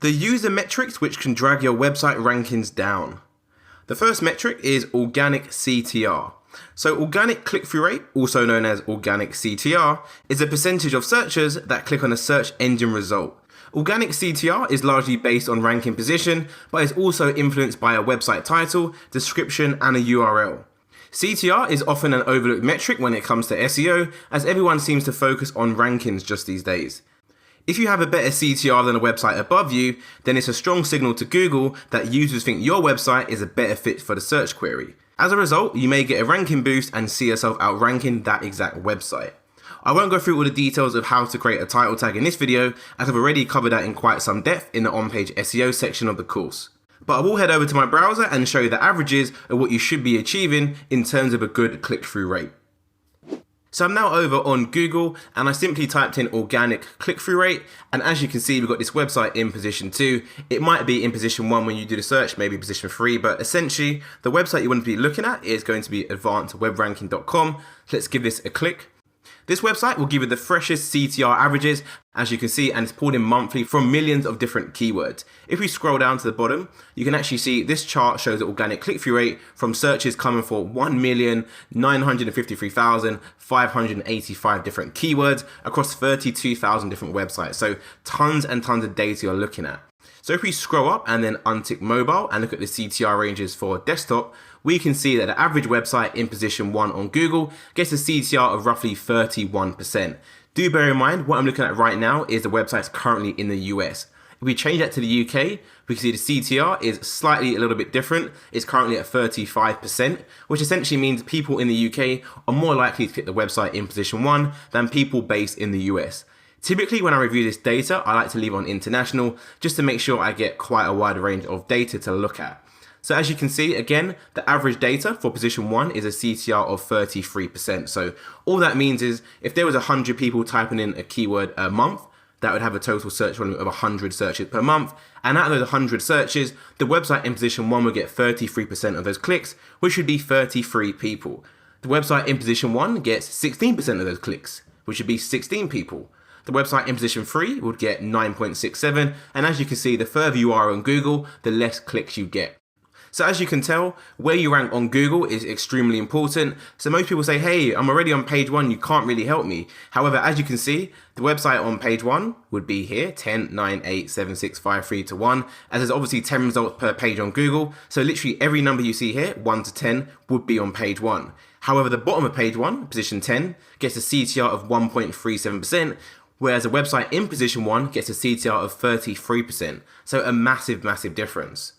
The user metrics which can drag your website rankings down. The first metric is organic CTR. So organic click-through rate, also known as organic CTR, is a percentage of searchers that click on a search engine result. Organic CTR is largely based on ranking position, but is also influenced by a website title, description, and a URL. CTR is often an overlooked metric when it comes to SEO, as everyone seems to focus on rankings just these days. If you have a better CTR than a website above you, then it's a strong signal to Google that users think your website is a better fit for the search query. As a result, you may get a ranking boost and see yourself outranking that exact website. I won't go through all the details of how to create a title tag in this video, as I've already covered that in quite some depth in the Onpage SEO section of the course. But I will head over to my browser and show you the averages of what you should be achieving in terms of a good click-through rate. So I'm now over on Google and I simply typed in organic click-through rate, and as you can see we've got this website in position 2. It might be in position 1 when you do the search, maybe position 3, but essentially the website you want to be looking at is going to be advancedwebranking.com. Let's give this a click. This website will give you the freshest CTR averages, as you can see, and it's pulled in monthly from millions of different keywords. If we scroll down to the bottom, you can actually see this chart shows the organic click-through rate from searches coming for 1,953,585 different keywords across 32,000 different websites. So tons and tons of data you're looking at. So if we scroll up and then untick mobile and look at the CTR ranges for desktop, we can see that the average website in position 1 on Google gets a CTR of roughly 31%. Do bear in mind, what I'm looking at right now is the website's currently in the US. If we change that to the UK, we can see the CTR is slightly a little bit different. It's currently at 35%, which essentially means people in the UK are more likely to click the website in position 1 than people based in the US. Typically, when I review this data, I like to leave on international just to make sure I get quite a wide range of data to look at. So as you can see, again, the average data for position 1 is a CTR of 33%. So all that means is if there was 100 people typing in a keyword a month, that would have a total search volume of 100 searches per month. And out of those 100 searches, the website in position 1 would get 33% of those clicks, which would be 33 people. The website in position 1 gets 16% of those clicks, which would be 16 people. The website in position 3 would get 9.67, and as you can see, the further you are on Google, the less clicks you get. So as you can tell, where you rank on Google is extremely important. So most people say, hey, I'm already on page 1, you can't really help me. However, as you can see, the website on page 1 would be here, 10, 9, 8, 7, 6, 5, 3 to 1, as there's obviously 10 results per page on Google. So literally every number you see here, 1 to 10, would be on page 1. However, the bottom of page 1, position 10, gets a CTR of 1.37%, whereas a website in position 1 gets a CTR of 33%. So a massive, massive difference.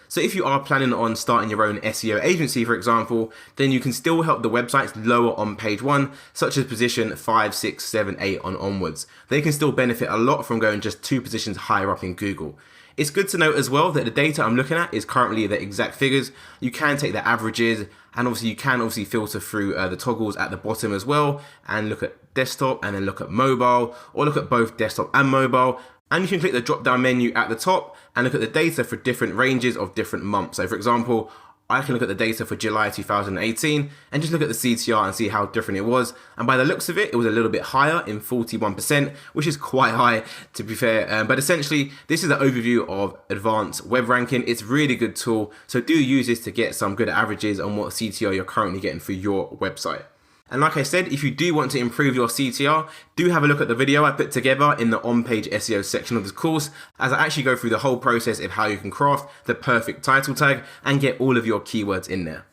So if you are planning on starting your own SEO agency, for example, then you can still help the websites lower on page 1, such as position 5, 6, 7, 8 on onwards. They can still benefit a lot from going just 2 positions higher up in Google. It's good to note as well that the data I'm looking at is currently the exact figures. You can take the averages, and obviously you can filter through the toggles at the bottom as well, and look at desktop and then look at mobile, or look at both desktop and mobile. And you can click the drop down menu at the top and look at the data for different ranges of different months. So for example, I can look at the data for July 2018 and just look at the CTR and see how different it was. And by the looks of it, it was a little bit higher in 41%, which is quite high to be fair. But essentially, this is an overview of advanced web ranking. It's a really good tool. So do use this to get some good averages on what CTR you're currently getting for your website. And like I said, if you do want to improve your CTR, do have a look at the video I put together in the Onpage SEO section of this course, as I actually go through the whole process of how you can craft the perfect title tag and get all of your keywords in there.